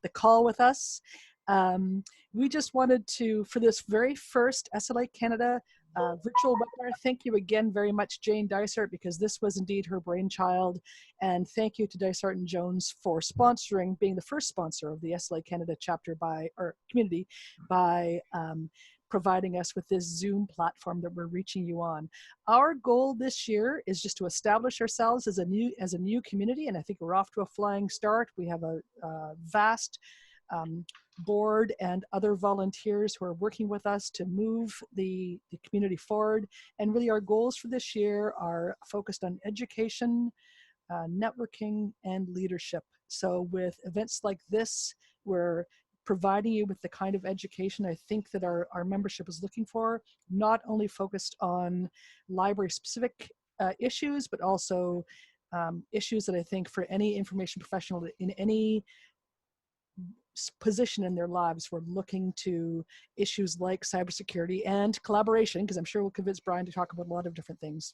the call with us. We just wanted to, for this very first SLA Canada virtual webinar, thank you again very much, Jane Dysart, because this was indeed her brainchild. And thank you to Dysart and Jones for sponsoring, being the first sponsor of the SLA Canada chapter or community by providing us with this Zoom platform that we're reaching you on. Our goal this year is just to establish ourselves as a new community, and I think we're off to a flying start. We have a vast board and other volunteers who are working with us to move the community forward. And really our goals for this year are focused on education, networking, and leadership. So with events like this, we're providing you with the kind of education I think that our membership is looking for, not only focused on library-specific issues, but also issues that I think for any information professional in any position in their lives, we're looking to issues like cybersecurity and collaboration, because I'm sure we'll convince Brian to talk about a lot of different things.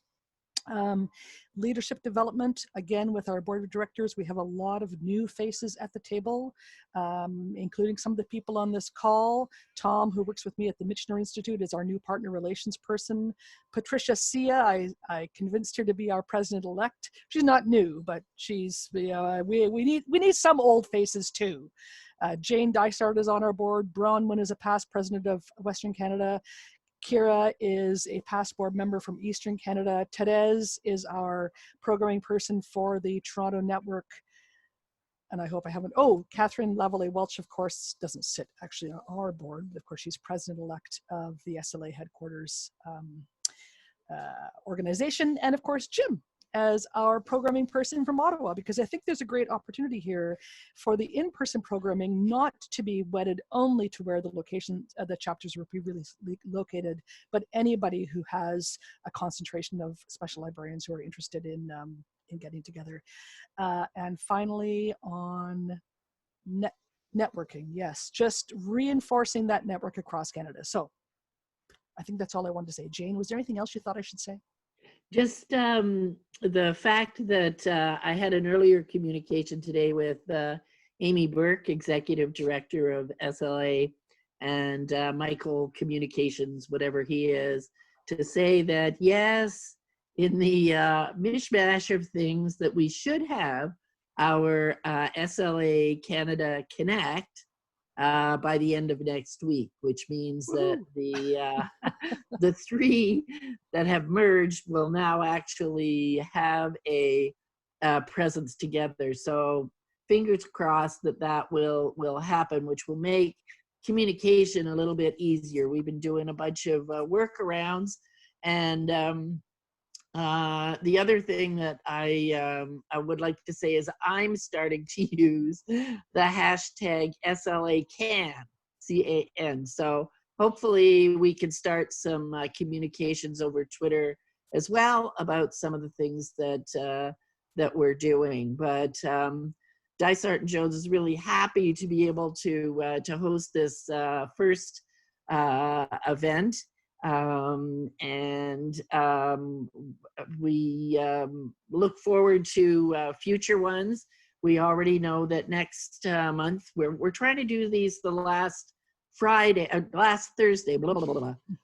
Leadership development, again, with our board of directors, we have a lot of new faces at the table, including some of the people on this call. Tom, who works with me at the Michener Institute, is our new partner relations person. Patricia Sia, I convinced her to be our president-elect. She's not new, but she's, we need some old faces too. Jane Dysart is on our board. Bronwyn is a past president of Western Canada. Kira is a past board member from Eastern Canada. Therese is our programming person for the Toronto network. And I hope I haven't, Catherine Lavallee-Welch, of course, doesn't sit actually on our board. Of course, she's president-elect of the SLA headquarters organization. And of course, Jim, as our programming person from Ottawa, because I think there's a great opportunity here for the in-person programming not to be wedded only to where the locations of the chapters were previously located, but anybody who has a concentration of special librarians who are interested in getting together. And finally, on networking, yes, just reinforcing that network across Canada. So I think that's all I wanted to say. Jane, was there anything else you thought I should say? Just the fact that I had an earlier communication today with Amy Burke, Executive Director of SLA, and Michael Communications, whatever he is, to say that yes, in the mishmash of things that we should have our SLA Canada Connect by the end of next week, which means that the three that have merged will now actually have a presence together. So fingers crossed that will happen, which will make communication a little bit easier. We've been doing a bunch of workarounds, and the other thing that I would like to say is I'm starting to use the hashtag SLA CAN, C-A-N. So hopefully we can start some communications over Twitter as well about some of the things that that we're doing. But Dysart and Jones is really happy to be able to host this first event. We look forward to future ones. We already know that next month we're trying to do these the last Thursday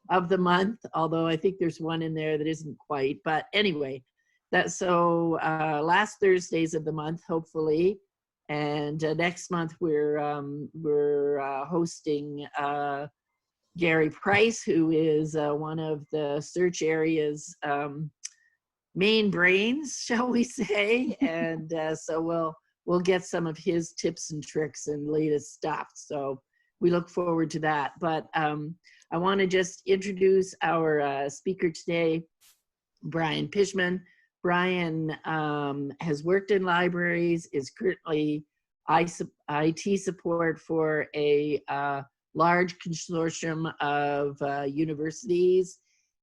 of the month, although I think there's one in there that isn't quite, but anyway, last Thursdays of the month, hopefully. And next month we're hosting Gary Price, who is one of the search area's main brains, shall we say, and so we'll get some of his tips and tricks and latest stuff. So we look forward to that. But I want to just introduce our speaker today, Brian Pichman. Brian has worked in libraries, is currently IT support for a large consortium of universities.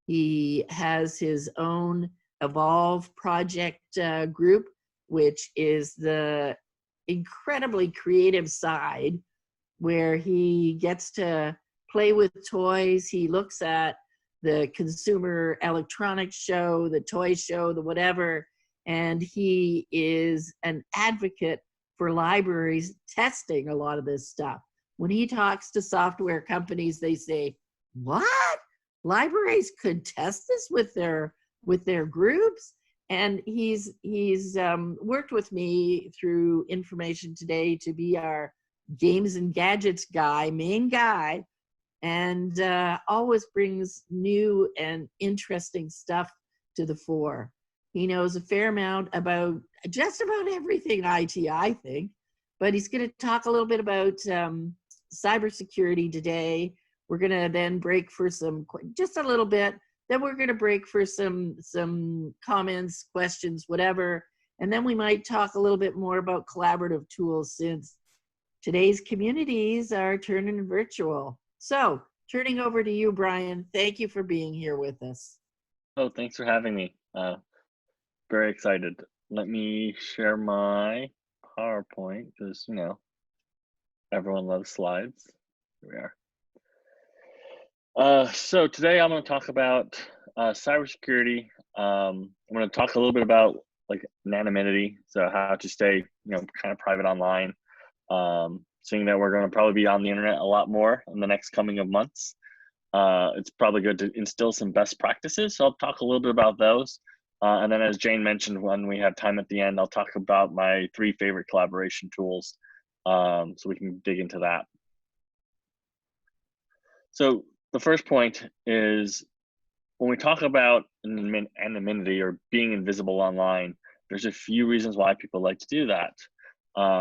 He has his own Evolve project group, which is the incredibly creative side where he gets to play with toys. He looks at the Consumer Electronics Show, the toy show, the whatever, and he is an advocate for libraries testing a lot of this stuff. When he talks to software companies, they say, what? Libraries could test this with their groups? And he's worked with me through Information Today to be our games and gadgets guy, main guy, and always brings new and interesting stuff to the fore. He knows a fair amount about just about everything IT, I think, but he's going to talk a little bit about cybersecurity today. We're going to then break for just a little bit. Then we're going to break for some comments, questions, whatever. And then we might talk a little bit more about collaborative tools, since today's communities are turning virtual. So turning over to you, Brian. Thank you for being here with us. Oh, thanks for having me. Very excited. Let me share my PowerPoint because, you know, everyone loves slides. Here we are. So today I'm going to talk about cybersecurity. I'm going to talk a little bit about like anonymity, so how to stay, you know, kind of private online. Seeing that we're going to probably be on the internet a lot more in the next coming of months, it's probably good to instill some best practices. So I'll talk a little bit about those. And then, as Jane mentioned, when we have time at the end, I'll talk about my 3 favorite collaboration tools, so we can dig into that. So the first point is, when we talk about anonymity or being invisible online, there's a few reasons why people like to do that.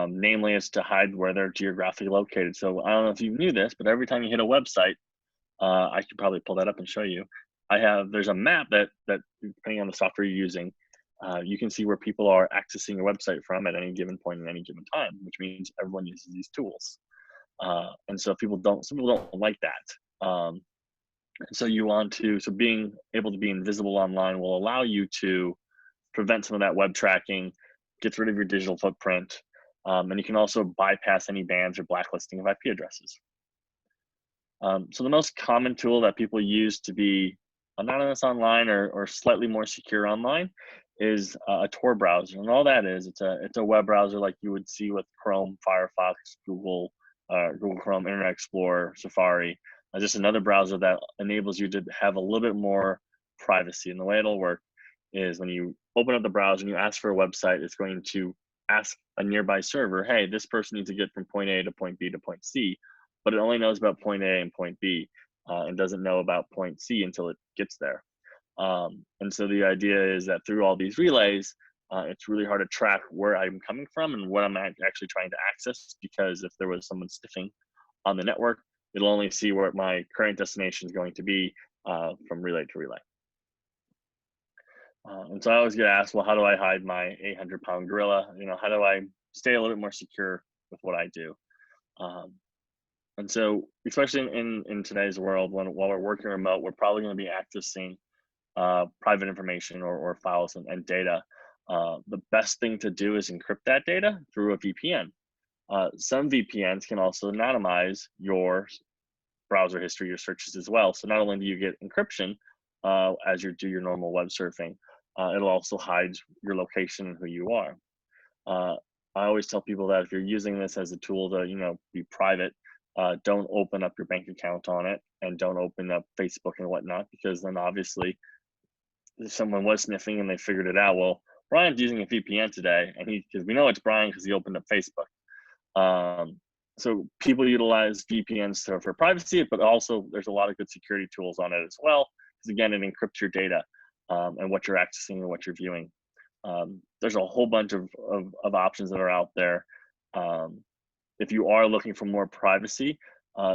Namely, is to hide where they're geographically located. So I don't know if you knew this, but every time you hit a website, I could probably pull that up and show you. There's a map that depending on the software you're using, you can see where people are accessing your website from at any given point in any given time, which means everyone uses these tools. And so some people don't like that. So being able to be invisible online will allow you to prevent some of that web tracking, gets rid of your digital footprint, and you can also bypass any bans or blacklisting of IP addresses. So the most common tool that people use to be anonymous online or slightly more secure online is a Tor browser. And all that is, it's a web browser like you would see with Chrome, Firefox, Google Chrome, Internet Explorer, Safari. Just another browser that enables you to have a little bit more privacy. And the way it'll work is, when you open up the browser and you ask for a website, it's going to ask a nearby server, hey, this person needs to get from point A to point B to point C, but it only knows about point A and point B, and doesn't know about point C until it gets there. And so the idea is that through all these relays, it's really hard to track where I'm coming from and what I'm actually trying to access, because if there was someone sniffing on the network, it'll only see where my current destination is going to be from relay to relay. And so I always get asked, well, how do I hide my 800-pound gorilla? You know, how do I stay a little bit more secure with what I do? And so, especially in today's world, while we're working remote, we're probably going to be accessing private information or files and data. The best thing to do is encrypt that data through a VPN. Some VPNs can also anonymize your browser history, your searches as well. So not only do you get encryption as you do your normal web surfing, it'll also hide your location and who you are. I always tell people that if you're using this as a tool to, you know, be private, don't open up your bank account on it, and don't open up Facebook and whatnot, because then obviously if someone was sniffing and they figured it out, well, Brian's using a VPN today, and because we know it's Brian because he opened up Facebook. So people utilize VPNs for privacy, but also there's a lot of good security tools on it as well, because again, it encrypts your data and what you're accessing and what you're viewing. There's a whole bunch of options that are out there. If you are looking for more privacy,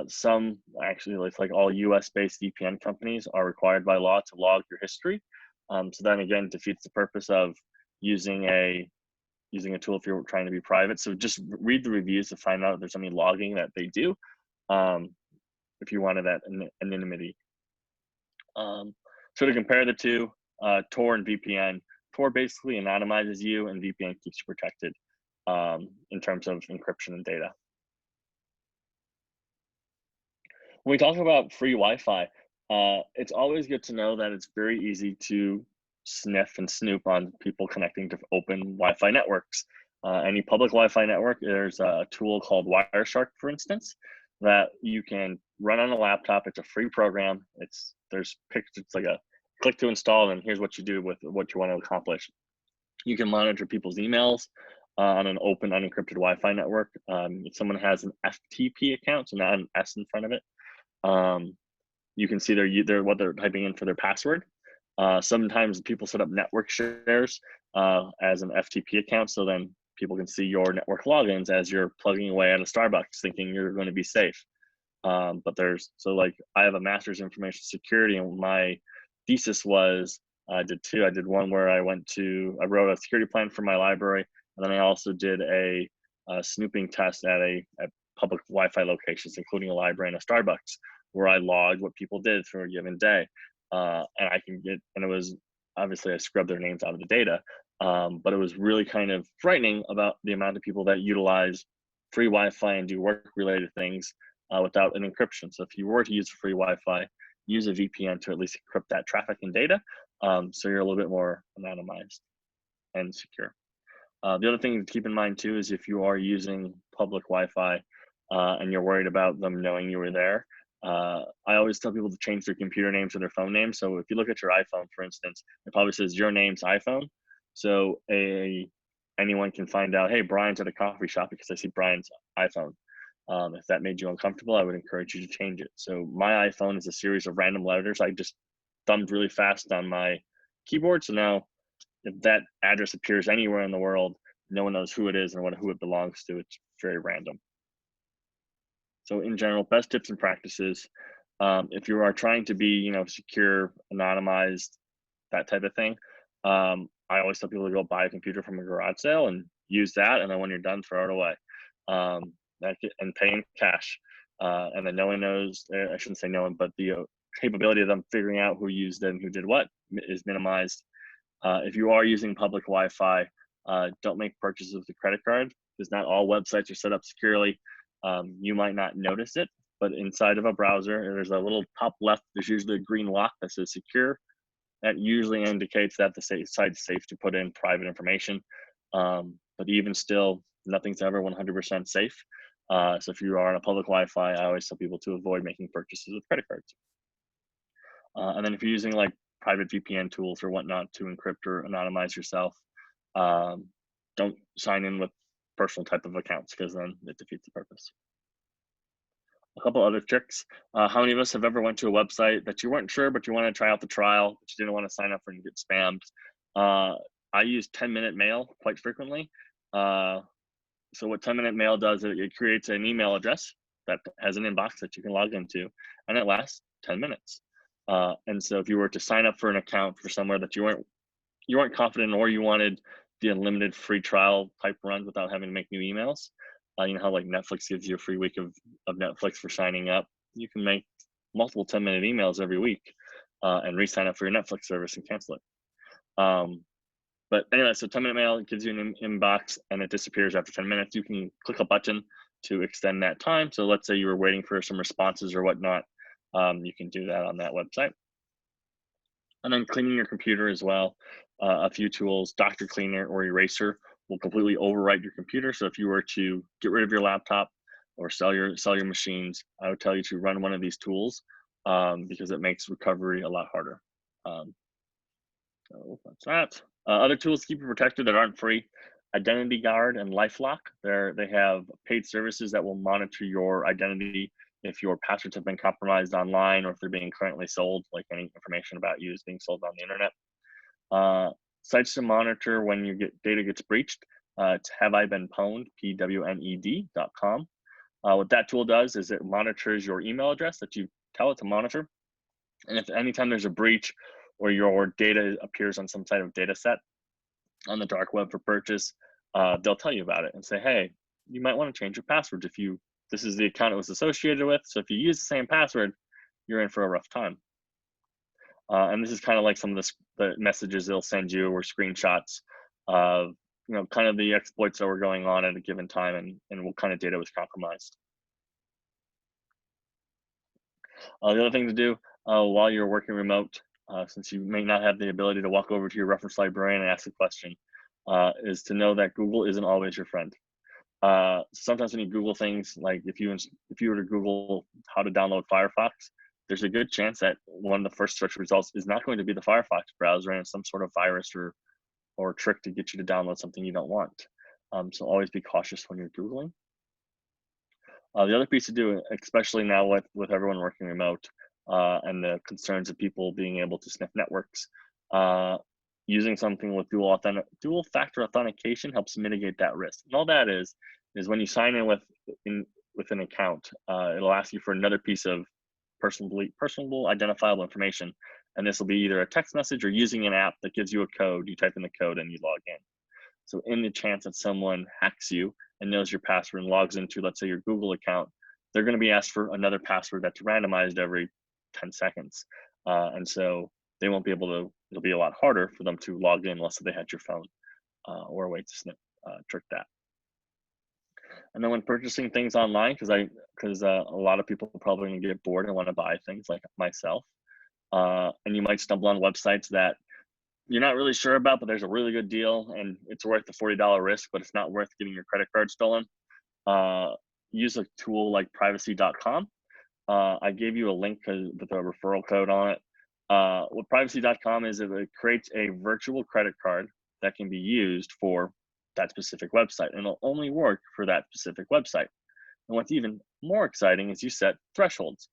some actually, like all US-based VPN companies are required by law to log your history. So then again, defeats the purpose of using a tool if you're trying to be private. So just read the reviews to find out if there's any logging that they do, if you wanted that anonymity. So to compare the two, Tor and VPN, Tor basically anonymizes you, and VPN keeps you protected in terms of encryption and data. When we talk about free Wi-Fi, it's always good to know that it's very easy to sniff and snoop on people connecting to open Wi-Fi networks. any public Wi-Fi network, there's a tool called Wireshark, for instance, that you can run on a laptop. It's a free program. It's like a click to install, and here's what you do with what you want to accomplish. You can monitor people's emails on an open, unencrypted Wi-Fi network. If someone has an FTP account, so not an S in front of it, you can see what they're typing in for their password. Sometimes people set up network shares as an FTP account, so then people can see your network logins as you're plugging away at a Starbucks, thinking you're going to be safe. But like I have a master's in information security, and my thesis was I did two. I did one where I wrote a security plan for my library, and then I also did a snooping test at public Wi-Fi locations, including a library and a Starbucks, where I logged what people did for a given day. And it was, obviously I scrubbed their names out of the data, but it was really kind of frightening about the amount of people that utilize free Wi-Fi and do work-related things without an encryption. So if you were to use free Wi-Fi, use a VPN to at least encrypt that traffic and data, so you're a little bit more anonymized and secure. The other thing to keep in mind too is if you are using public Wi-Fi and you're worried about them knowing you were there, I always tell people to change their computer names or their phone names. So if you look at your iPhone, for instance, it probably says your name's iPhone. So anyone can find out, hey, Brian's at a coffee shop because I see Brian's iPhone. If that made you uncomfortable, I would encourage you to change it. So my iPhone is a series of random letters. I just thumbed really fast on my keyboard. So now if that address appears anywhere in the world, no one knows who it is and who it belongs to. It's very random. So in general, best tips and practices, if you are trying to be, secure, anonymized, that type of thing, I always tell people to go buy a computer from a garage sale and use that. And then when you're done, throw it away and pay in cash. And then no one knows, I shouldn't say no one, but the capability of them figuring out who used it and who did what is minimized. If you are using public Wi-Fi, don't make purchases with a credit card, because not all websites are set up securely. You might not notice it, but inside of a browser, there's a little top left, there's usually a green lock that says secure. That usually indicates that the site's safe to put in private information. But even still, nothing's ever 100% safe. So if you are on a public Wi-Fi, I always tell people to avoid making purchases with credit cards. And then if you're using like private VPN tools or whatnot to encrypt or anonymize yourself, don't sign in with personal type of accounts, because then it defeats the purpose. A couple other tricks. How many of us have ever went to a website that you weren't sure, but you want to try out the trial, but you didn't want to sign up for and get spammed? I use 10-minute mail quite frequently. So what 10-minute mail does is it creates an email address that has an inbox that you can log into, and it lasts 10 minutes. And so if you were to sign up for an account for somewhere that you weren't confident, or you wanted the unlimited free trial type runs without having to make new emails, you know how like Netflix gives you a free week of Netflix for signing up, you can make multiple 10-minute emails every week and re-sign up for your Netflix service and cancel it. But anyway, so 10-minute mail gives you an inbox and it disappears after 10 minutes. You can click a button to extend that time. So let's say you were waiting for some responses or whatnot, you can do that on that website. And then cleaning your computer as well. A few tools, Doctor Cleaner or Eraser, will completely overwrite your computer. So if you were to get rid of your laptop or sell your machines, I would tell you to run one of these tools because it makes recovery a lot harder. So that's that. Other tools to keep you protected that aren't free: Identity Guard and LifeLock. They have paid services that will monitor your identity if your passwords have been compromised online, or if they're being currently sold, like any information about you is being sold on the internet. Sites to monitor when data gets breached. It's Have I Been Pwned, PWNED.com. What that tool does is it monitors your email address that you tell it to monitor. And if anytime there's a breach or your data appears on some type of data set on the dark web for purchase, they'll tell you about it and say, hey, you might want to change your passwords if this is the account it was associated with. So if you use the same password, you're in for a rough time. And this is kind of like some of the messages they'll send you, or screenshots of kind of the exploits that were going on at a given time and what kind of data was compromised. The other thing to do while you're working remote, since you may not have the ability to walk over to your reference librarian and ask a question, is to know that Google isn't always your friend. Sometimes when you Google things, like if you were to Google how to download Firefox, there's a good chance that one of the first search results is not going to be the Firefox browser and some sort of virus or trick to get you to download something you don't want. So always be cautious when you're Googling. The other piece to do, especially now with everyone working remote and the concerns of people being able to sniff networks, using something with dual factor authentication helps mitigate that risk. And all that is when you sign in with an account, it'll ask you for another piece of personable identifiable information. And this will be either a text message or using an app that gives you a code. You type in the code and you log in. So in the chance that someone hacks you and knows your password and logs into, let's say, your Google account, they're going to be asked for another password that's randomized every 10 seconds. And so they won't be able to, it'll be a lot harder for them to log in unless they had your phone or a way to trick that. And then when purchasing things online, because a lot of people are probably going to get bored and want to buy things like myself, and you might stumble on websites that you're not really sure about, but there's a really good deal and it's worth the $40 risk, but it's not worth getting your credit card stolen. Use a tool like privacy.com. I gave you a link with a referral code on it. What privacy.com is, it creates a virtual credit card that can be used for that specific website, and it'll only work for that specific website. And what's even more exciting is you set thresholds.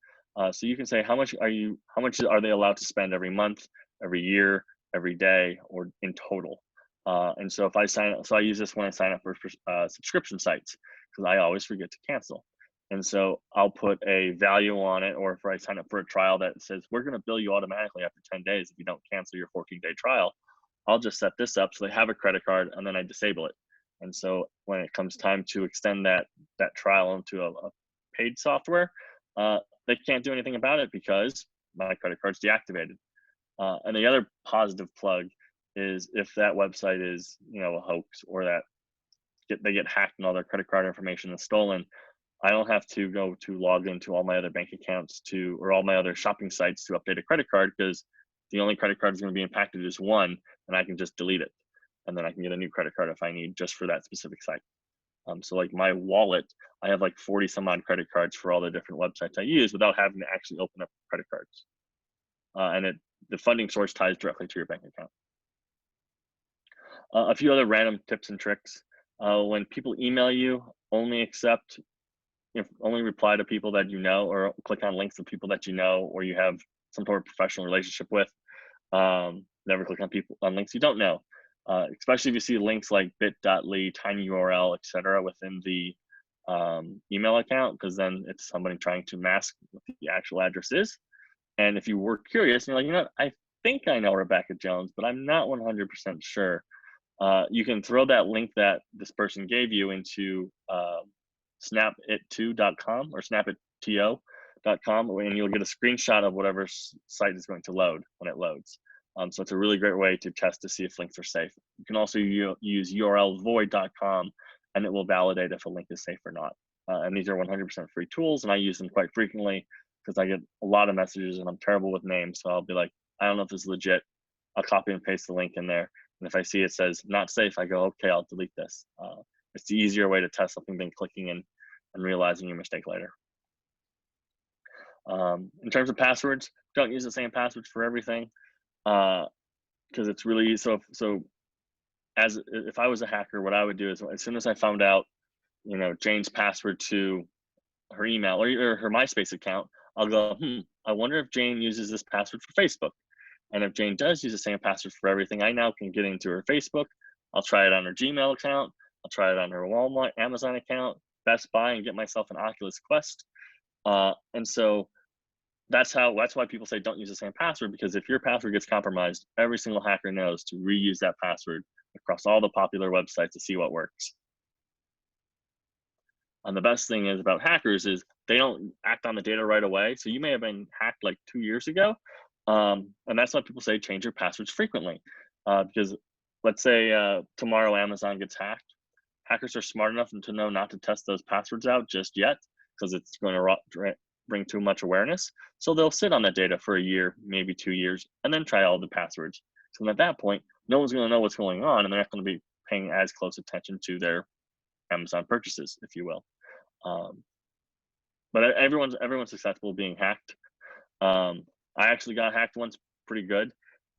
So you can say how much are they allowed to spend every month, every year, every day, or in total. And so if I sign up, so I use this when I sign up for subscription sites, because I always forget to cancel. And so I'll put a value on it, or if I sign up for a trial that says we're going to bill you automatically after 10 days if you don't cancel your 14-day trial, I'll just set this up so they have a credit card, and then I disable it. And so when it comes time to extend that trial into a paid software, they can't do anything about it because my credit card's deactivated. And the other positive plug is if that website is, a hoax, or that they get hacked and all their credit card information is stolen, I don't have to go to log into all my other bank accounts or all my other shopping sites to update a credit card, because the only credit card is going to be impacted is one, and I can just delete it. And then I can get a new credit card if I need, just for that specific site. So like my wallet, I have like 40 some odd credit cards for all the different websites I use without having to actually open up credit cards. And the funding source ties directly to your bank account. A few other random tips and tricks. When people email you, only reply to people that you know, or click on links of people that you know or you have some sort of professional relationship with. Never click on links you don't know, especially if you see links like bit.ly, tinyurl, etc. within the email account, because then it's somebody trying to mask what the actual address is. And if you were curious and you're like, I think I know Rebecca Jones, but I'm not 100% sure, you can throw that link that this person gave you into snapit2.com or snapit.com, and you'll get a screenshot of whatever site is going to load when it loads. So it's a really great way to test to see if links are safe. You can also use urlvoid.com, and it will validate if a link is safe or not. And these are 100% free tools, and I use them quite frequently because I get a lot of messages and I'm terrible with names. So I'll be like, I don't know if this is legit. I'll copy and paste the link in there. And if I see it says not safe, I go, okay, I'll delete this. It's the easier way to test something than clicking and realizing your mistake later. In terms of passwords, don't use the same passwords for everything, because it's really so if I was a hacker, what I would do is, as soon as I found out, Jane's password to her email or her MySpace account, I'll go, I wonder if Jane uses this password for Facebook. And if Jane does use the same password for everything, I now can get into her Facebook. I'll try it on her Gmail account. I'll try it on her Walmart, Amazon account, Best Buy, and get myself an Oculus Quest. And so that's why people say don't use the same password, because if your password gets compromised, every single hacker knows to reuse that password across all the popular websites to see what works. And the best thing is about hackers is they don't act on the data right away. So you may have been hacked like 2 years ago. And that's why people say change your passwords frequently. Because let's say tomorrow Amazon gets hacked. Hackers are smart enough to know not to test those passwords out just yet, because it's going to bring too much awareness. So they'll sit on that data for a year, maybe 2 years, and then try all the passwords. So at that point, no one's going to know what's going on, and they're not going to be paying as close attention to their Amazon purchases, if you will. But everyone's susceptible to being hacked. I actually got hacked once pretty good.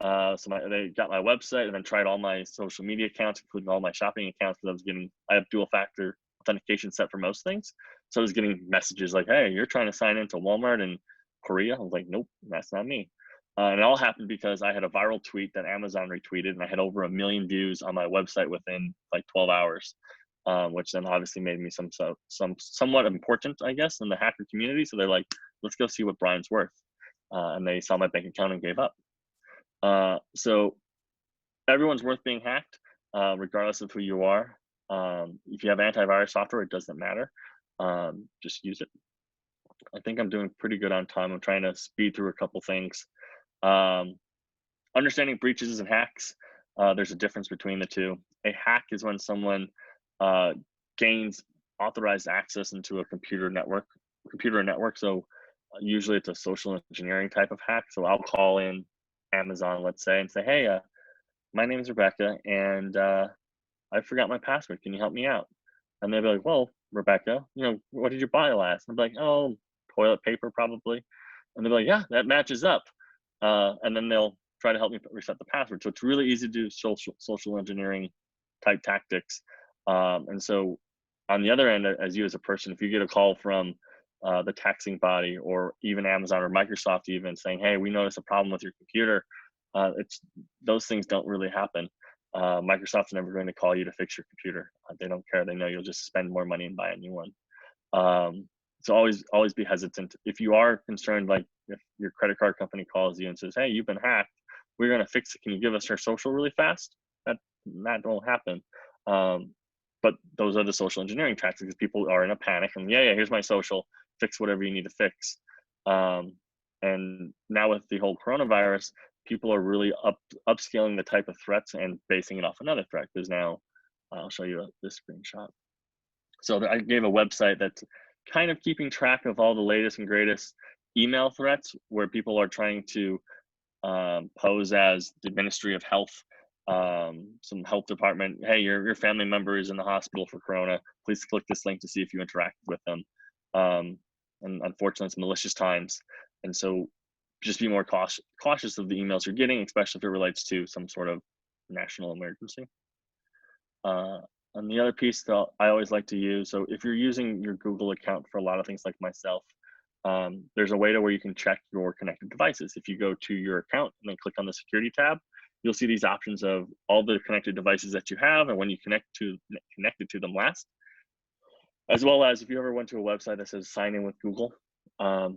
So they got my website and then tried all my social media accounts, including all my shopping accounts, because I have dual factor authentication set for most things. So I was getting messages like, hey, you're trying to sign into Walmart in Korea. I was like, nope, that's not me. And it all happened because I had a viral tweet that Amazon retweeted, and I had over 1 million views on my website within like 12 hours, which then obviously made me somewhat important, I guess, in the hacker community. So they're like, let's go see what Brian's worth. And they saw my bank account and gave up. So everyone's worth being hacked, regardless of who you are. If you have antivirus software, it doesn't matter. Just use it. I think I'm doing pretty good on time. I'm trying to speed through a couple things. Understanding breaches and hacks. There's a difference between the two. A hack is when someone gains authorized access into a computer network. So usually it's a social engineering type of hack. So I'll call in Amazon, let's say, and say, hey, my name is Rebecca, and I forgot my password. Can you help me out? And they'll be like, well, Rebecca, what did you buy last? And I'll be like, oh, toilet paper probably. And they'll be like, yeah, that matches up. And then they'll try to help me reset the password. So it's really easy to do social engineering type tactics. And so on the other end, as you as a person, if you get a call from the taxing body or even Amazon or Microsoft even saying, hey, we noticed a problem with your computer, those things don't really happen. Microsoft's never going to call you to fix your computer. They don't care. They know you'll just spend more money and buy a new one. So always be hesitant. If you are concerned, like if your credit card company calls you and says, hey, you've been hacked, we're going to fix it. Can you give us your social really fast? That won't happen. But those are the social engineering tactics. People are in a panic and yeah, here's my social, fix whatever you need to fix. And now with the whole coronavirus, people are really upscaling the type of threats and basing it off another threat. Because now I'll show you this screenshot. So I gave a website that's kind of keeping track of all the latest and greatest email threats where people are trying to pose as the Ministry of Health, some health department. Hey, your family member is in the hospital for corona. Please click this link to see if you interacted with them. And unfortunately, it's malicious times. And so just be more cautious of the emails you're getting, especially if it relates to some sort of national emergency. And the other piece that I always like to use, so if you're using your Google account for a lot of things like myself, there's a way to where you can check your connected devices. If you go to your account and then click on the security tab, you'll see these options of all the connected devices that you have and when you connected to them last. As well as if you ever went to a website that says sign in with Google,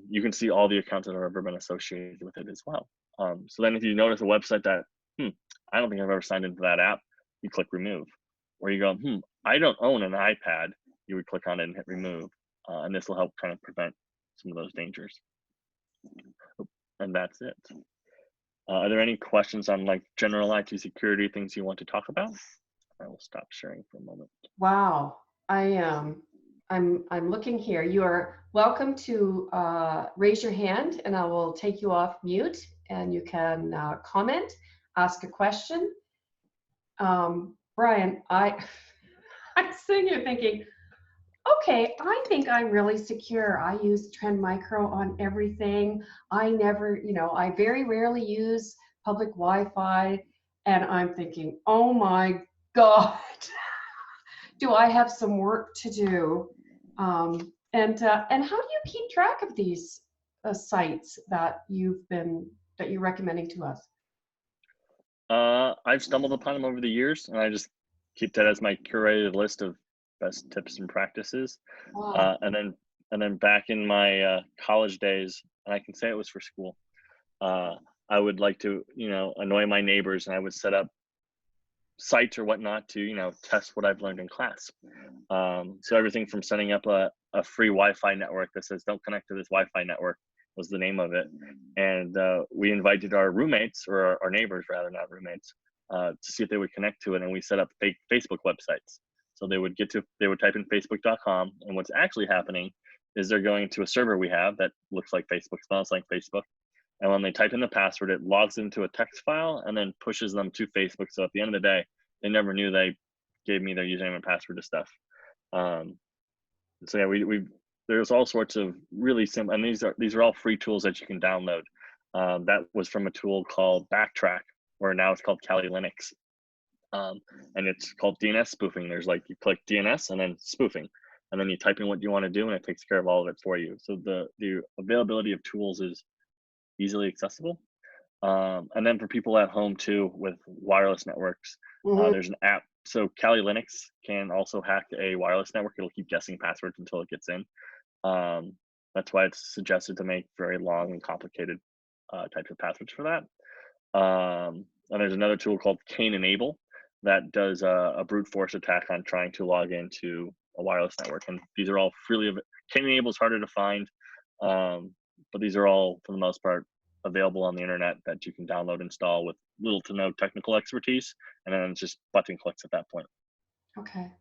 you can see all the accounts that have ever been associated with it as well. So then if you notice a website that, I don't think I've ever signed into that app, you click remove. Or you go, I don't own an iPad, you would click on it and hit remove. And this will help kind of prevent some of those dangers. And that's it. Are there any questions on like general IT security things you want to talk about? I will stop sharing for a moment. Wow, I'm looking here. You are welcome to raise your hand, and I will take you off mute, and you can comment, ask a question. Brian, I'm sitting here thinking, okay, I think I'm really secure. I use Trend Micro on everything. I never, I very rarely use public Wi-Fi, and I'm thinking, oh my God, do I have some work to do? And how do you keep track of these sites that you're recommending to us? I've stumbled upon them over the years, and I just keep that as my curated list of best tips and practices. Wow. And then back in my college days, and I can say it was for school, I would like to, annoy my neighbors, and I would set up sites or whatnot to, test what I've learned in class. So everything from setting up a free Wi-Fi network that says don't connect to this Wi-Fi network was the name of it. And we invited our roommates, or our neighbors rather, not roommates, to see if they would connect to it. And we set up fake Facebook websites. So they would type in facebook.com, and what's actually happening is they're going to a server we have that looks like Facebook, smells like Facebook. And when they type in the password, it logs into a text file and then pushes them to Facebook. So at the end of the day, they never knew they typed in the password. They just typed in Facebook. And gave me their username and password to stuff. So yeah, there's all sorts of really simple, and these are all free tools that you can download. That was from a tool called Backtrack, or now it's called Kali Linux. And it's called DNS spoofing. There's like, you click DNS and then spoofing, and then you type in what you want to do, and it takes care of all of it for you. So the availability of tools is easily accessible. And then for people at home too, with wireless networks, there's an app. So Kali Linux can also hack a wireless network. It'll keep guessing passwords until it gets in. That's why it's suggested to make very long and complicated types of passwords for that. And there's another tool called Kane Enable that does a brute force attack on trying to log into a wireless network. And these are all freely, Kane Enable is harder to find, but these are all, for the most part, available on the internet that you can download, install with little to no technical expertise, and then it's just button clicks at that point. Okay.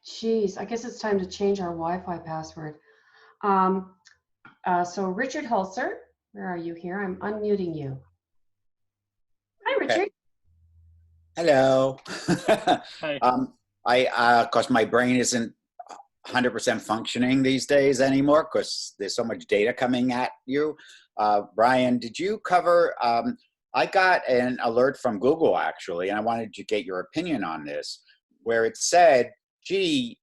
Jeez, I guess it's time to change our Wi-Fi password. So Richard Hulser, where are you here? I'm unmuting you. Hi, Richard. Hello. Hi. Of course, my brain isn't 100% functioning these days anymore because there's so much data coming at you. Brian, did you cover, I got an alert from Google actually, and I wanted to get your opinion on this, where it said, gee,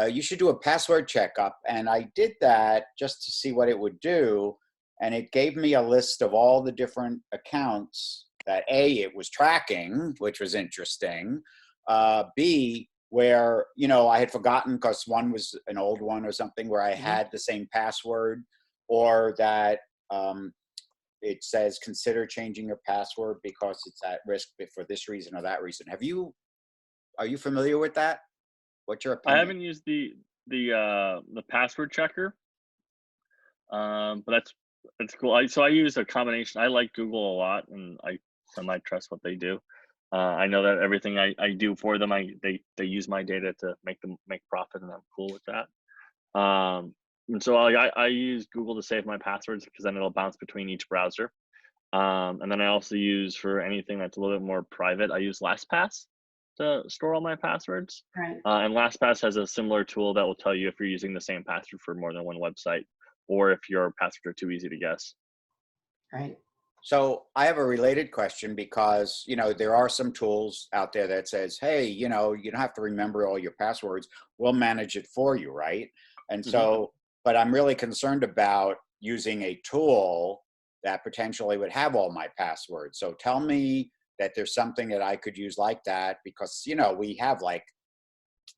you should do a password checkup. And I did that just to see what it would do. And it gave me a list of all the different accounts that A, it was tracking, which was interesting. B, where, you know, I had forgotten because one was an old one or something where I had the same password, or that it says consider changing your password because it's at risk for this reason or that reason. Are you familiar with that? What's your opinion? I haven't used the password checker, but that's cool. So I use a combination. I like Google a lot, and I might trust what they do. I know that everything I do for them, they use my data to make profit, and I'm cool with that. And so I use Google to save my passwords because then it'll bounce between each browser. And then I also use, for anything that's a little bit more private, I use LastPass to store all my passwords. Right. And LastPass has a similar tool that will tell you if you're using the same password for more than one website, or if your passwords are too easy to guess. Right. So I have a related question because, you know, there are some tools out there that says, hey, you know, you don't have to remember all your passwords. We'll manage it for you, right? And so, but I'm really concerned about using a tool that potentially would have all my passwords. So tell me that there's something that I could use like that, because, you know, I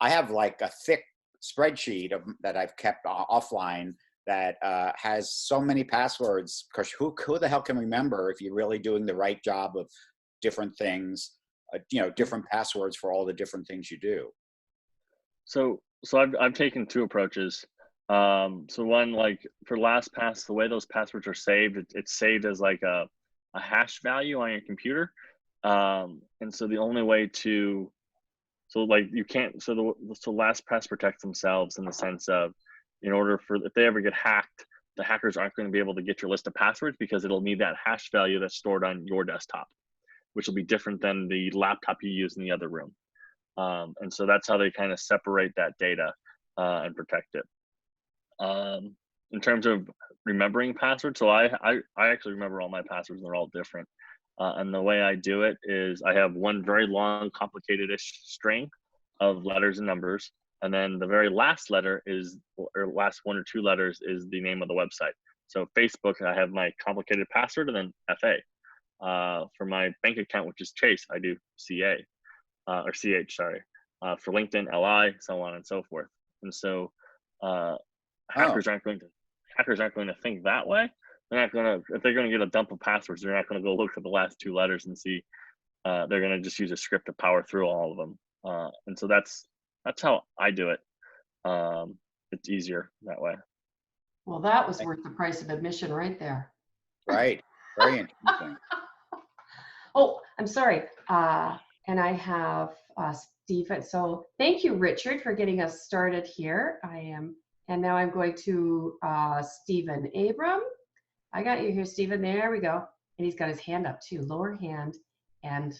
have like a thick spreadsheet that I've kept offline that has so many passwords, because who the hell can remember if you're really doing the right job of different things, you know, different passwords for all the different things you do. So I've taken two approaches. So one, like for LastPass, the way those passwords are saved, it's saved as like a hash value on your computer. And so the only way to, so like you can't, so LastPass protects themselves in the sense of, in order for, if they ever get hacked, the hackers aren't going to be able to get your list of passwords because it'll need that hash value that's stored on your desktop, which will be different than the laptop you use in the other room. And so that's how they kind of separate that data and protect it. In terms of remembering passwords, so I actually remember all my passwords, and they're all different. And the way I do it is I have one very long, complicated-ish string of letters and numbers. And then the very last letter is, or last one or two letters, is the name of the website. So Facebook, I have my complicated password, and then FA. For my bank account, which is Chase, I do CA, or CH, sorry. For LinkedIn, LI, so on and so forth. And so hackers aren't going to think that way. They're not going to, if they're going to get a dump of passwords, they're not going to go look at the last two letters and see. They're going to just use a script to power through all of them. And so that's how I do it. It's easier that way. Well, that was worth the price of admission right there. Right. Very interesting. Oh, I'm sorry. And I have Stephen. So thank you, Richard, for getting us started here. And now I'm going to Stephen Abram. I got you here, Stephen. There we go. And he's got his hand up too, lower hand. And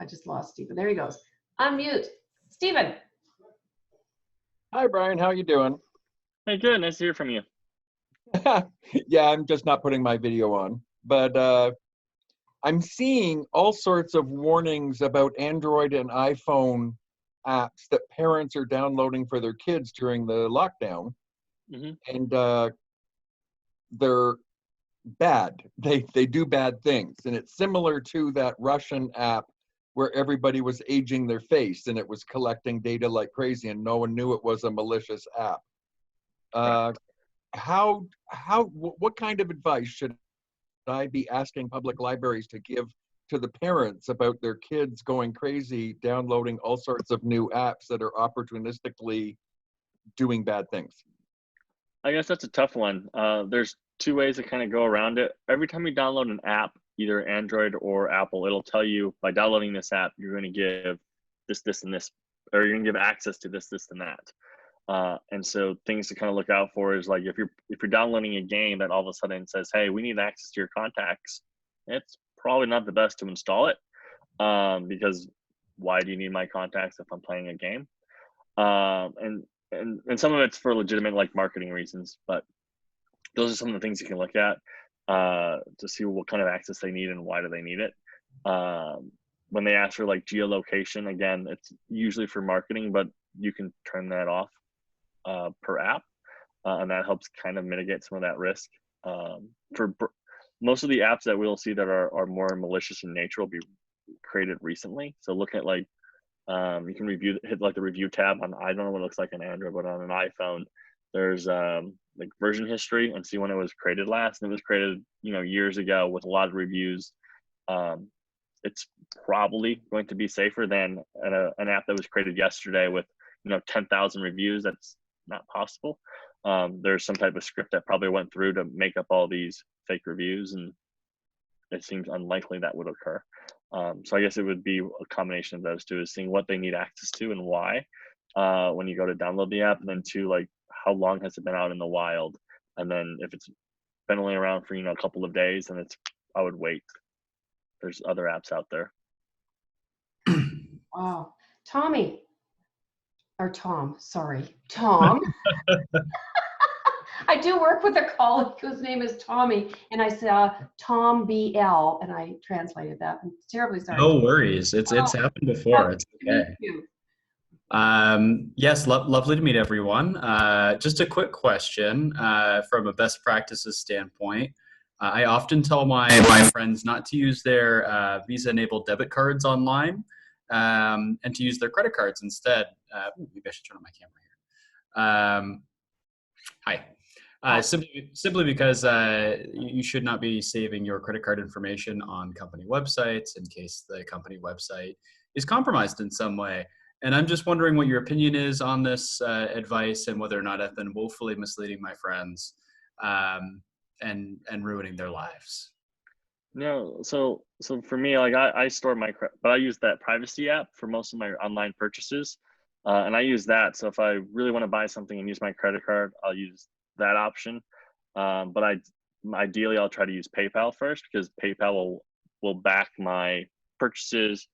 I just lost Stephen. There he goes. Unmute. Stephen. Hi, Brian. How you doing? Hey, good. Nice to hear from you. Yeah, I'm just not putting my video on. But I'm seeing all sorts of warnings about Android and iPhone apps that parents are downloading for their kids during the lockdown. And they're bad. They do bad things. And it's similar to that Russian app where everybody was aging their face and it was collecting data like crazy and no one knew it was a malicious app. What kind of advice should I be asking public libraries to give to the parents about their kids going crazy, downloading all sorts of new apps that are opportunistically doing bad things? I guess that's a tough one. There's two ways to kind of go around it. Every time you download an app, either Android or Apple, it'll tell you by downloading this app, you're going to give this, and this, or you're going to give access to this, and that. And so things to kind of look out for is like if you're downloading a game that all of a sudden says, hey, we need access to your contacts, it's probably not the best to install it, because why do you need my contacts if I'm playing a game? And some of it's for legitimate like marketing reasons, but those are some of the things you can look at to see what kind of access they need and why do they need it. When they ask for like geolocation, again, it's usually for marketing, but you can turn that off per app, and that helps kind of mitigate some of that risk. For most of the apps that we'll see that are more malicious in nature will be created recently. So look at like you can hit like the review tab on, I don't know what it looks like on Android, but on an iPhone, there's like version history and see when it was created last. And it was created, years ago with a lot of reviews. It's probably going to be safer than an app that was created yesterday with 10,000 reviews. That's not possible. There's some type of script that probably went through to make up all these fake reviews, and it seems unlikely that would occur. So I guess it would be a combination of those two, is seeing what they need access to and why when you go to download the app, and then two, like how long has it been out in the wild, and then if it's been only around for a couple of days, then I would wait. There's other apps out there. Wow. Tom. I do work with a colleague whose name is Tommy, and I saw Tom BL, and I translated that. I'm terribly sorry. No worries. It's happened before. It's okay. Yes, lovely to meet everyone. Just a quick question from a best practices standpoint. I often tell my friends not to use their Visa-enabled debit cards online and to use their credit cards instead. Maybe I should turn on my camera here. Hi. Simply because you should not be saving your credit card information on company websites in case the company website is compromised in some way. And I'm just wondering what your opinion is on this advice and whether or not I've been woefully misleading my friends and ruining their lives. No, so for me, like I store but I use that privacy app for most of my online purchases, and I use that. So if I really want to buy something and use my credit card, I'll use that option. But ideally I'll try to use PayPal first, because PayPal will back my purchases.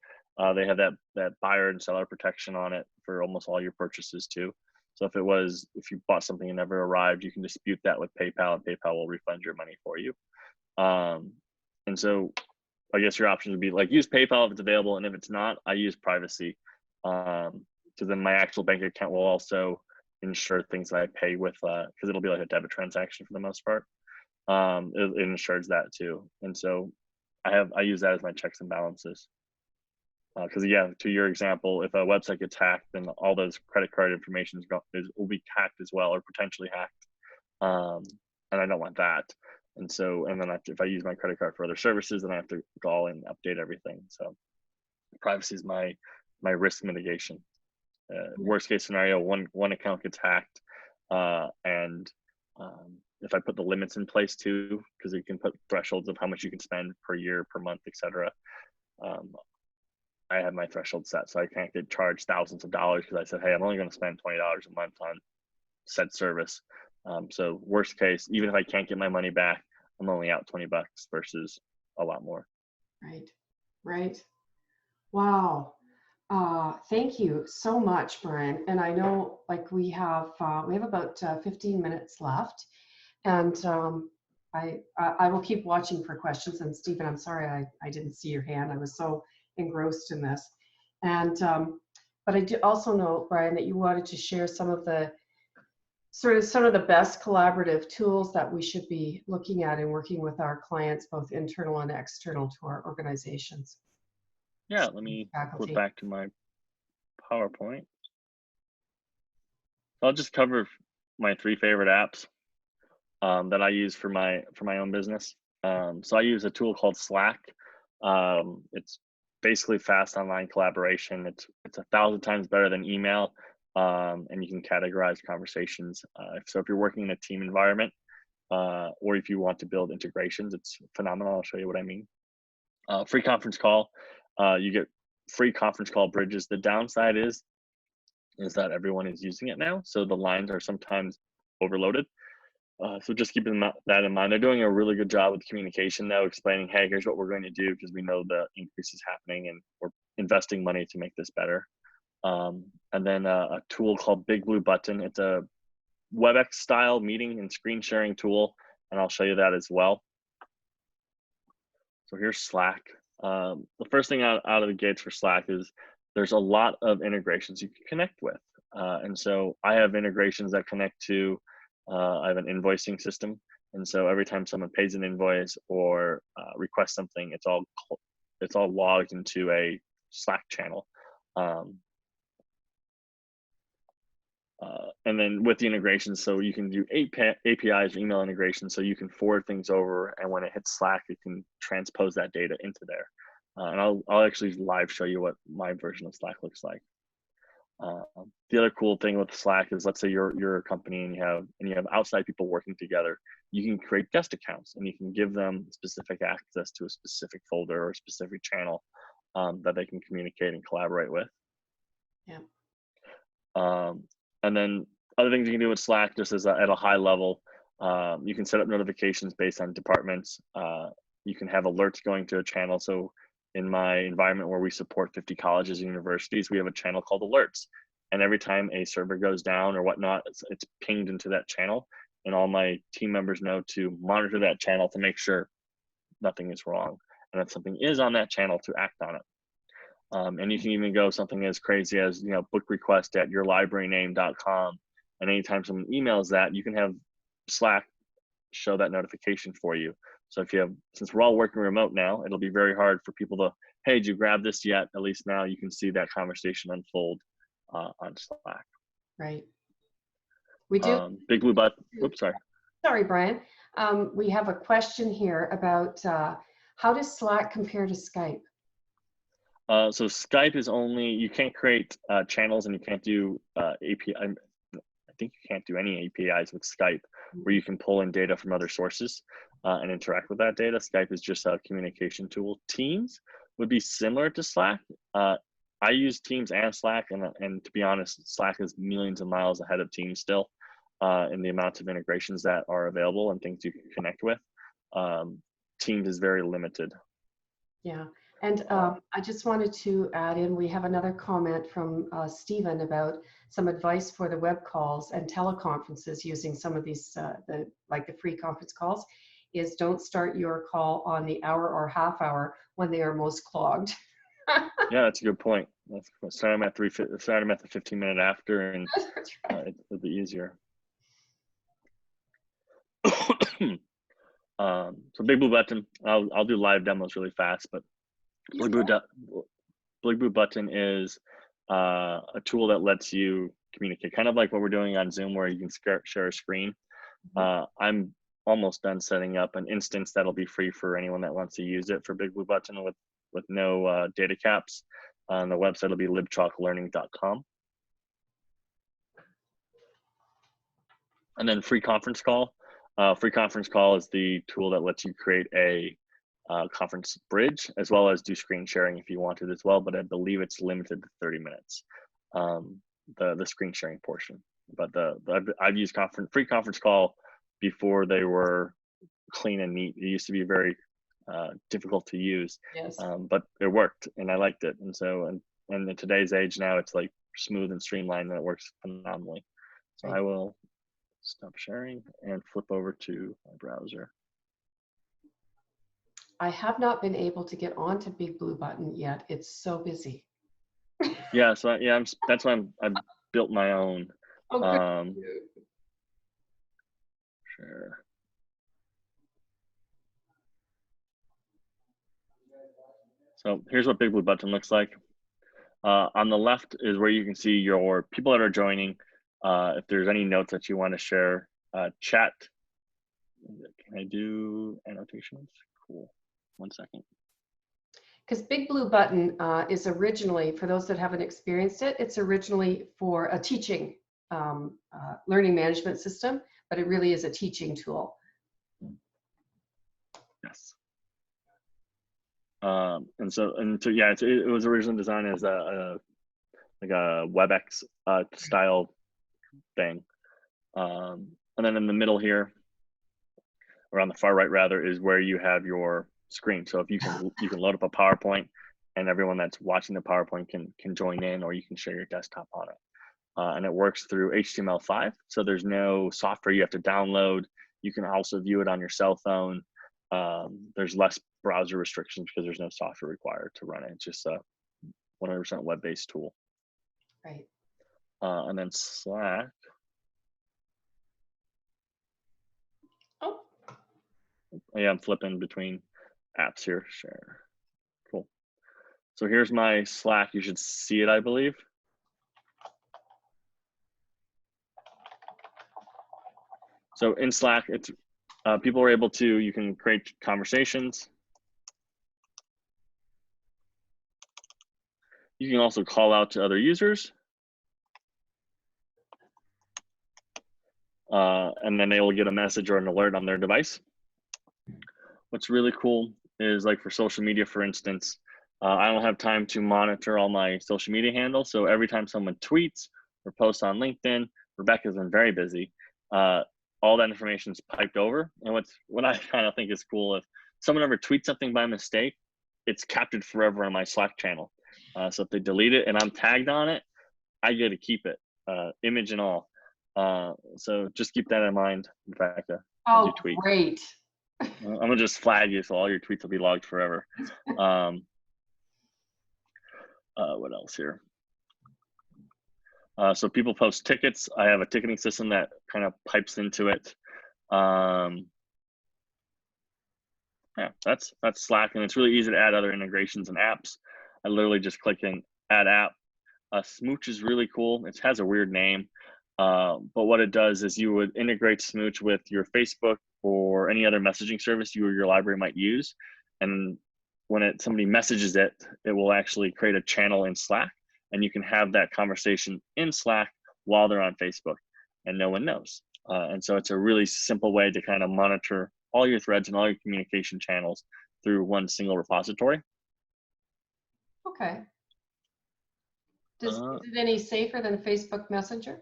They have that buyer and seller protection on it for almost all your purchases too. So if you bought something and never arrived, you can dispute that with PayPal, and PayPal will refund your money for you. And so I guess your options would be like use PayPal if it's available, and if it's not, I use privacy. So then my actual bank account will also ensure things that I pay with, because it'll be like a debit transaction for the most part. It ensures that too. And so I use that as my checks and balances. Because to your example, if a website gets hacked, then all those credit card information will be hacked as well, or potentially hacked, and I don't want that. And then if I use my credit card for other services, then I have to go and update everything. So privacy is my risk mitigation. Worst case scenario, one account gets hacked, and if I put the limits in place too, because you can put thresholds of how much you can spend per year, per month, etc. I have my threshold set, so I can't get charged thousands of dollars because I said, hey, I'm only going to spend $20 a month on said service. So worst case, even if I can't get my money back, I'm only out $20 versus a lot more. Right. Wow. Thank you so much, Brian. And I know like we have about 15 minutes left, and I will keep watching for questions. And Stephen, I'm sorry I didn't see your hand. I was so engrossed in this. And but I do also know, Brian, that you wanted to share some of the best collaborative tools that we should be looking at and working with our clients, both internal and external to our organizations. Yeah, let me flip back to my PowerPoint. I'll just cover my 3 favorite apps that I use for my own business. So I use a tool called Slack. It's basically fast online collaboration. It's 1,000 times better than email, and you can categorize conversations. So if you're working in a team environment, or if you want to build integrations, it's phenomenal. I'll show you what I mean. Free conference call. You get free conference call bridges. The downside is that everyone is using it now, so the lines are sometimes overloaded. So just keeping that in mind. They're doing a really good job with communication now, explaining, hey, here's what we're going to do because we know the increase is happening and we're investing money to make this better. And then a tool called Big Blue Button. It's a WebEx style meeting and screen sharing tool, and I'll show you that as well. So here's Slack. The first thing out of the gates for Slack is there's a lot of integrations you can connect with. And so I have integrations that connect to, I have an invoicing system. And so every time someone pays an invoice or requests something, it's all logged into a Slack channel. And then with the integrations, so you can do APIs, email integrations, so you can forward things over, and when it hits Slack, you can transpose that data into there. And I'll actually live show you what my version of Slack looks like. The other cool thing with Slack is, let's say you're a company and you have outside people working together. You can create guest accounts and you can give them specific access to a specific folder or a specific channel that they can communicate and collaborate with. Yeah. And then other things you can do with Slack, just as at a high level, you can set up notifications based on departments. You can have alerts going to a channel. So in my environment where we support 50 colleges and universities, we have a channel called Alerts. And every time a server goes down or whatnot, it's pinged into that channel. And all my team members know to monitor that channel to make sure nothing is wrong. And if something is on that channel, to act on it. And you can even go something as crazy as, book request at yourlibraryname.com. And anytime someone emails that, you can have Slack show that notification for you. So since we're all working remote now, it'll be very hard for people to, hey, did you grab this yet? At least now you can see that conversation unfold on Slack. Right. We do. Big Blue Button. Oops, sorry. Sorry, Brian. We have a question here about how does Slack compare to Skype? So Skype is you can't create channels, and you can't do API. I think you can't do any APIs with Skype where you can pull in data from other sources and interact with that data. Skype is just a communication tool. Teams would be similar to Slack. I use Teams and Slack, and to be honest, Slack is millions of miles ahead of Teams still in the amount of integrations that are available and things you can connect with. Teams is very limited. Yeah. And I just wanted to add in, we have another comment from Stephen about some advice for the web calls and teleconferences using some of these, like the free conference calls, is don't start your call on the hour or half hour when they are most clogged. Yeah, that's a good point. Start them at the 15-minute after, and it'll be easier. So Big Blue Button, I'll do live demos really fast, but Big Blue Button is a tool that lets you communicate, kind of like what we're doing on Zoom, where you can share a screen. I'm almost done setting up an instance that'll be free for anyone that wants to use it for Big Blue Button with no data caps. On the website, it'll be libchalklearning.com. And then Free Conference Call. Free Conference Call is the tool that lets you create a conference bridge, as well as do screen sharing if you wanted as well, but I believe it's limited to 30 minutes, the screen sharing portion. But I've used Free Conference Call before they were clean and neat. It used to be very difficult to use, yes. But it worked and I liked it. And so and in today's age now, it's like smooth and streamlined, and it works phenomenally. So I will stop sharing and flip over to my browser. I have not been able to get onto Big Blue Button yet. It's so busy. Yeah, so that's why I built my own. Oh, Sure. So here's what Big Blue Button looks like. On the left is where you can see your people that are joining. If there's any notes that you want to share, chat. Can I do annotations? Cool. 1 second. Because Big Blue Button is originally, for those that haven't experienced it, it's originally for a teaching learning management system, but it really is a teaching tool. Yes. And so yeah, it was originally designed as like a WebEx style thing. And then in the middle here, or on the far right rather, is where you have your screen. So if you can load up a PowerPoint, and everyone that's watching the PowerPoint can join in, or you can share your desktop on it. And it works through HTML5. So there's no software you have to download. You can also view it on your cell phone. There's less browser restrictions because there's no software required to run it. It's just a 100% web-based tool. Right. And then Slack. Oh. Yeah, I'm flipping between apps here. Share. Cool. So here's my Slack. You should see it, I believe. So in Slack, it's people are able to, you can create conversations. You can also call out to other users. And then they will get a message or an alert on their device. What's really cool is, like for social media, for instance, I don't have time to monitor all my social media handles. So every time someone tweets or posts on LinkedIn, Rebecca's been very busy. All that information is piped over. And what I kind of think is cool, if someone ever tweets something by mistake, it's captured forever on my Slack channel. So if they delete it and I'm tagged on it, I get to keep it, image and all. So just keep that in mind, Rebecca, as you tweet. Great. I'm gonna just flag you so all your tweets will be logged forever. What else here? So people post tickets. I have a ticketing system that kind of pipes into it. Yeah, that's Slack, and it's really easy to add other integrations and apps. I literally just click in Add App. Smooch is really cool. It has a weird name, but what it does is you would integrate Smooch with your Facebook or any other messaging service you or your library might use, and when somebody messages it, it will actually create a channel in Slack, and you can have that conversation in Slack while they're on Facebook, and no one knows. And so it's a really simple way to kind of monitor all your threads and all your communication channels through one single repository. Okay. Is it any safer than Facebook Messenger?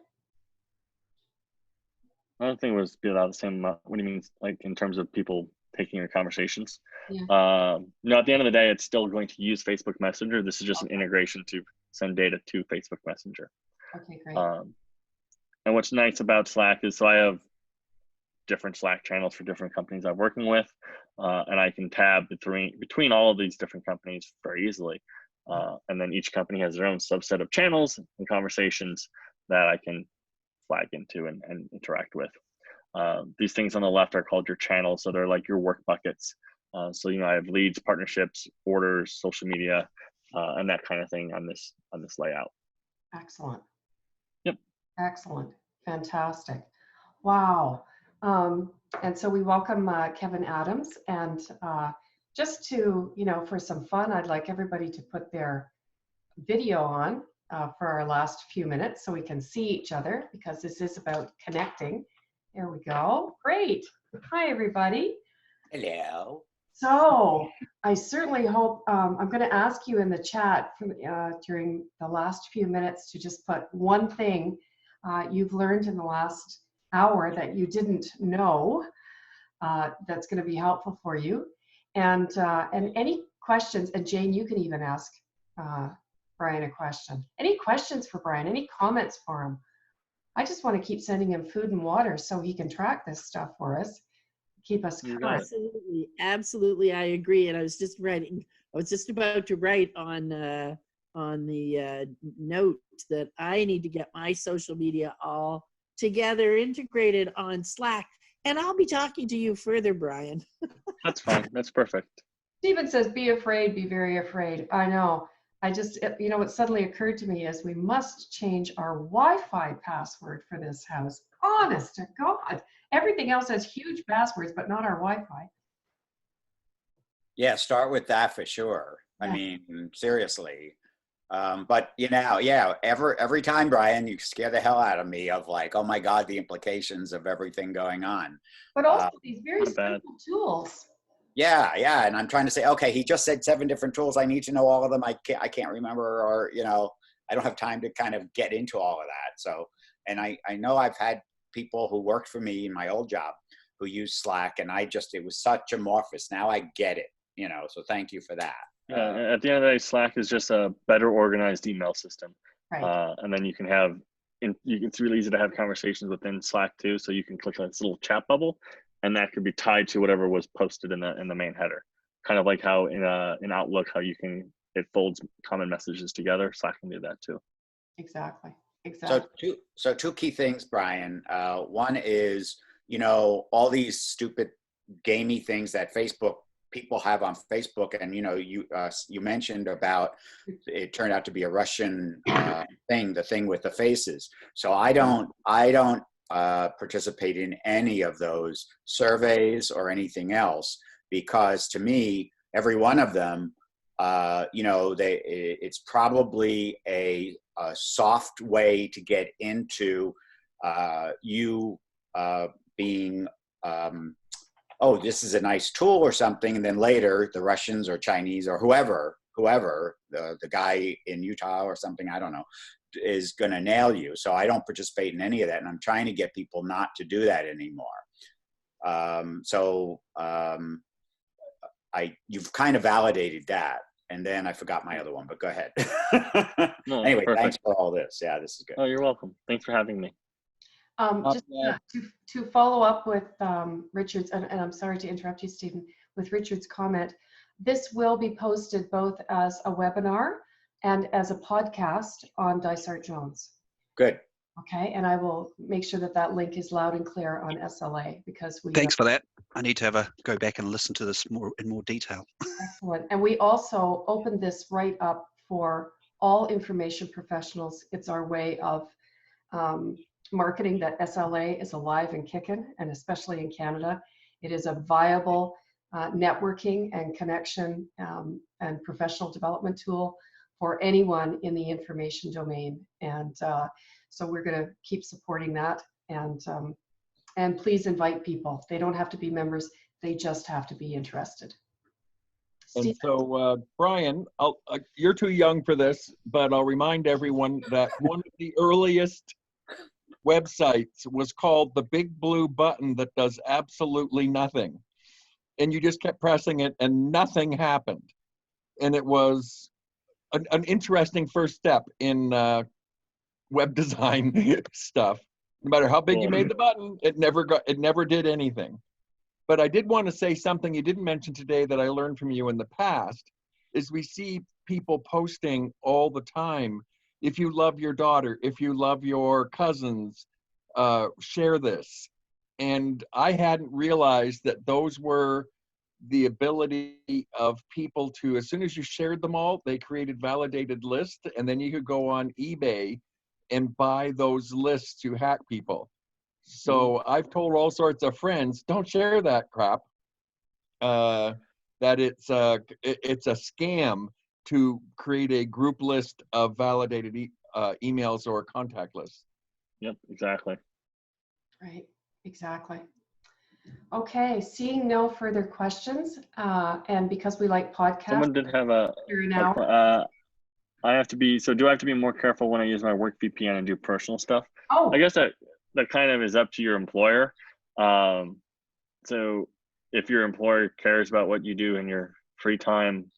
Another thing was about the same amount. What do you mean, like in terms of people taking your conversations? Yeah. No, at the end of the day, it's still going to use Facebook Messenger. This is just an integration to send data to Facebook Messenger. Okay, great. And what's nice about Slack is, so I have different Slack channels for different companies I'm working with, and I can tab between all of these different companies very easily. And then each company has their own subset of channels and conversations that I can flag into and interact with. These things on the left are called your channels, so they're like your work buckets. So I have leads, partnerships, orders, social media, and that kind of thing on this layout. Excellent. Yep. Excellent. Fantastic. Wow. And so we welcome Kevin Adams, and just to, for some fun, I'd like everybody to put their video on for our last few minutes so we can see each other, because this is about connecting. There we go. Great. Hi, everybody. Hello. So I certainly hope, I'm going to ask you in the chat during the last few minutes to just put one thing you've learned in the last hour that you didn't know that's going to be helpful for you. And any questions, and Jane, you can even ask Brian a question. Any questions for Brian? Any comments for him? I just want to keep sending him food and water so he can track this stuff for us, keep us You got current. it. Absolutely, absolutely, I agree. And I was just about to write on the note that I need to get my social media all together, integrated on Slack. And I'll be talking to you further, Brian. That's fine. That's perfect. Stephen says, be afraid, be very afraid. I know. What suddenly occurred to me is we must change our Wi-Fi password for this house. Honest to God. Everything else has huge passwords, but not our Wi-Fi. Yeah, start with that for sure. Yeah. I mean, seriously. But every time, Brian, you scare the hell out of me of like, oh my God, the implications of everything going on. But also these very Not bad. simple tools. Yeah. And I'm trying to say, okay, he just said 7 different tools. I need to know all of them. I can't remember, or, I don't have time to kind of get into all of that. So, and I know I've had people who worked for me in my old job who used Slack, and it was such amorphous. Now I get it, so thank you for that. Yeah, at the end of the day, Slack is just a better organized email system. Right. And then you can it's really easy to have conversations within Slack too. So you can click on this little chat bubble, and that could be tied to whatever was posted in the main header. Kind of like how in Outlook, how it folds common messages together. Slack can do that too. Exactly. So two key things, Brian. One is, all these stupid gamey things that people have on Facebook, and you mentioned about it turned out to be a Russian thing, the thing with the faces. So I don't participate in any of those surveys or anything else, because to me, every one of them, it's probably a soft way to get into you being oh, this is a nice tool or something, and then later the Russians or Chinese or whoever, the guy in Utah or something, I don't know, is going to nail you. So I don't participate in any of that, and I'm trying to get people not to do that anymore. You've kind of validated that, and then I forgot my other one, but go ahead. No, anyway, perfect. Thanks for all this. Yeah, this is good. Oh, you're welcome. Thanks for having me. Just to follow up with Richard's, and I'm sorry to interrupt you, Stephen, with Richard's comment, this will be posted both as a webinar and as a podcast on Dysart Jones. Good. Okay, and I will make sure that link is loud and clear on SLA, because we. Thanks for that. I need to go back and listen to this in more detail. Excellent. And we also opened this right up for all information professionals. It's our way of marketing that SLA is alive and kicking, and especially in Canada, it is a viable networking and connection and professional development tool for anyone in the information domain. And so we're going to keep supporting that, and please invite people. They don't have to be members, they just have to be interested. And so, Brian, you're too young for this, but I'll remind everyone that one of the earliest websites was called the Big Blue Button that does absolutely nothing. And you just kept pressing it and nothing happened. And it was an interesting first step in web design stuff. No matter how big you made the button, it never did anything. But I did want to say something you didn't mention today that I learned from you in the past, is we see people posting all the time, if you love your daughter, if you love your cousins, share this. And I hadn't realized that those were the ability of people to, as soon as you shared them all, they created validated lists, and then you could go on eBay and buy those lists to hack people. So I've told all sorts of friends, don't share that crap, that it's a scam to create a group list of validated emails or contact lists. Yep, exactly. Right, exactly. Okay, seeing no further questions, and because we like podcasts, Someone did have do I have to be more careful when I use my work VPN and do personal stuff? Oh, I guess that kind of is up to your employer. So if your employer cares about what you do in your free time,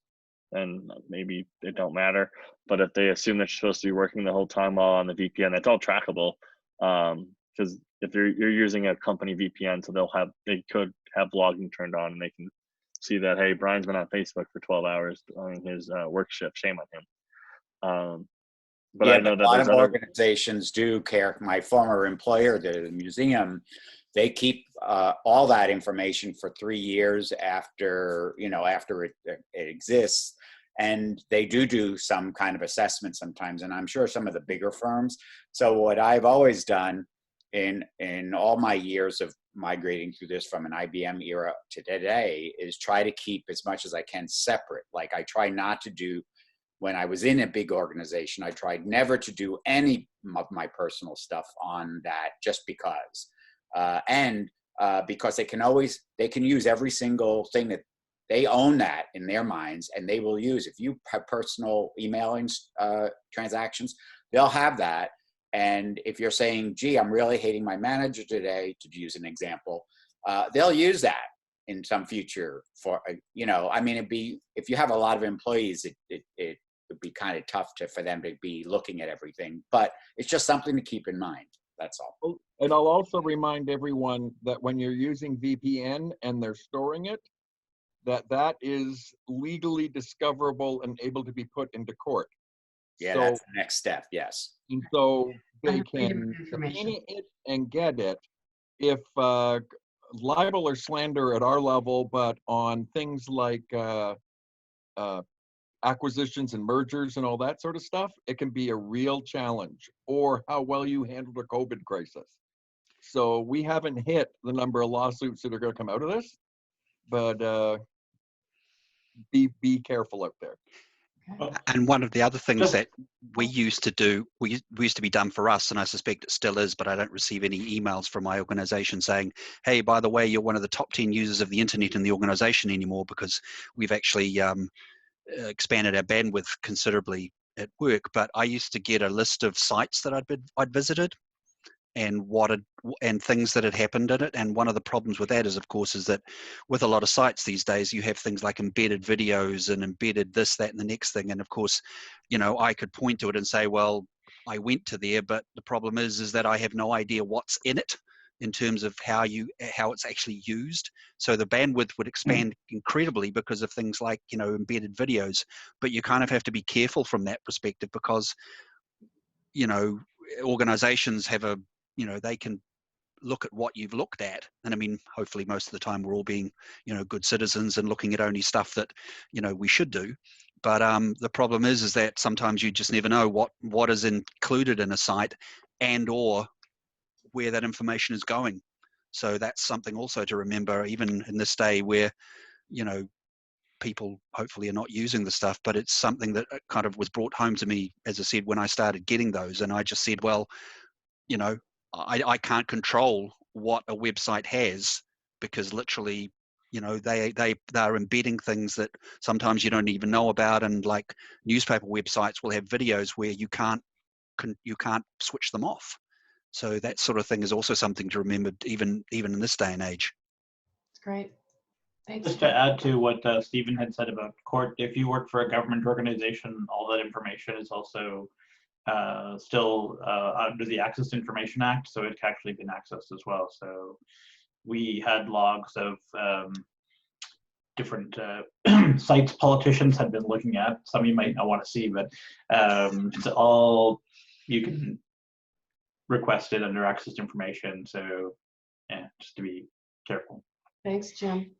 then maybe it don't matter. But if they assume that you're supposed to be working the whole time while on the VPN, that's all trackable. Because if you're using a company VPN, so they could have logging turned on, and they can see that, hey, Brian's been on Facebook for 12 hours during his work shift. Shame on him. But yeah, I know but that a lot there's of other organizations do care. My former employer, the museum, they keep all that information for 3 years after it exists, and they do some kind of assessment sometimes. And I'm sure some of the bigger firms. So what I've always done in all my years of migrating through this from an IBM era to today is try to keep as much as I can separate. Like I try not to do. When I was in a big organization, I tried never to do any of my personal stuff on that, just because. Because they can use every single thing that they own that in their minds, and they will use. If you have personal emailing transactions, they'll have that. And if you're saying, gee, I'm really hating my manager today, to use an example, they'll use that in some future for, I mean, if you have a lot of employees, it would be kind of tough for them to be looking at everything, but it's just something to keep in mind. That's all. And I'll also remind everyone that when you're using VPN and they're storing it, that is legally discoverable and able to be put into court. Yeah, So, that's the next step. Yes. And so they Freedom can of information. obtain it and get it if libel or slander at our level, but on things like acquisitions and mergers and all that sort of stuff, it can be a real challenge, or how well you handled a COVID crisis. So we haven't hit the number of lawsuits that are going to come out of this, but be careful out there. And one of the other things that we used to be done for us, and I suspect it still is, but I don't receive any emails from my organization saying, hey, by the way, you're one of the top 10 users of the internet in the organization anymore, because we've actually expanded our bandwidth considerably at work. But I used to get a list of sites that I'd visited and things that had happened in it. And one of the problems with that is, of course, is that with a lot of sites these days, you have things like embedded videos and embedded this, that, and the next thing. And of course, I could point to it and say, well, I went to there, but the problem is that I have no idea what's in it in terms of how it's actually used. So the bandwidth would expand incredibly because of things like, embedded videos, but you kind of have to be careful from that perspective, because, organizations have they can look at what you've looked at. And I mean, hopefully most of the time we're all being, good citizens and looking at only stuff that, we should do. But the problem is that sometimes you just never know what is included in a site and or where that information is going. So that's something also to remember, even in this day where, people hopefully are not using the stuff, but it's something that kind of was brought home to me, as I said, when I started getting those. And I just said, well, I can't control what a website has, because literally, they're embedding things that sometimes you don't even know about. And like newspaper websites will have videos where you can't switch them off. So that sort of thing is also something to remember, even in this day and age. That's great. Thanks. Just to add to what Stephen had said about court, if you work for a government organization, all that information is also still under the Access to Information Act, so it can actually been accessed as well. So we had logs of different sites politicians had been looking at. Some you might not want to see, but it's all, you can request it under Access to Information. So yeah, just to be careful. Thanks, Jim.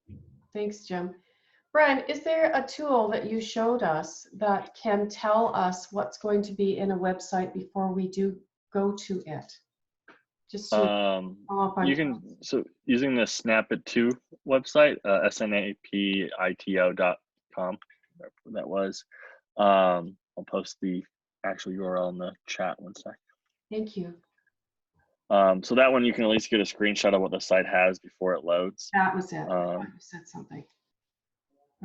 Thanks, Jim. Brian, is there a tool that you showed us that can tell us what's going to be in a website before we do go to it? Just to follow up on you can, so using the Snapit2 website, snapito.com, whatever that was. I'll post the actual URL in the chat one sec. Thank you. So that one you can at least get a screenshot of what the site has before it loads. That was it. I thought you said something.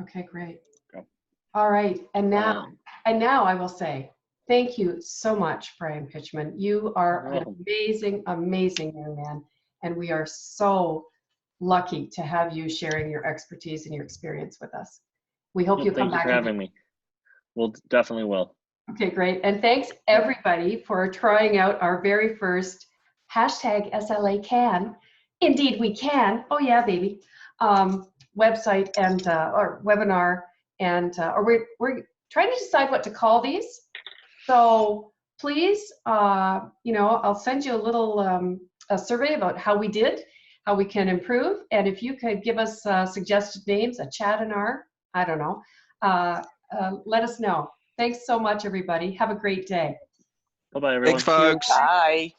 Okay, great. Okay. All right, and now I will say thank you so much, Brian Pichman. You are an amazing, amazing young man, and we are so lucky to have you sharing your expertise and your experience with us. We hope you come back. Thank you for having me. We'll definitely will. Okay, great. And thanks everybody for trying out our very first hashtag SLA can. Indeed we can. Oh yeah, baby. Website and or webinar, and or we're trying to decide what to call these. So please, you know, I'll send you a little a survey about how we did, how we can improve, and if you could give us suggested names, a chat in our, I don't know, let us know. Thanks so much, everybody. Have a great day. Bye-bye, everyone. Thanks, folks. Bye.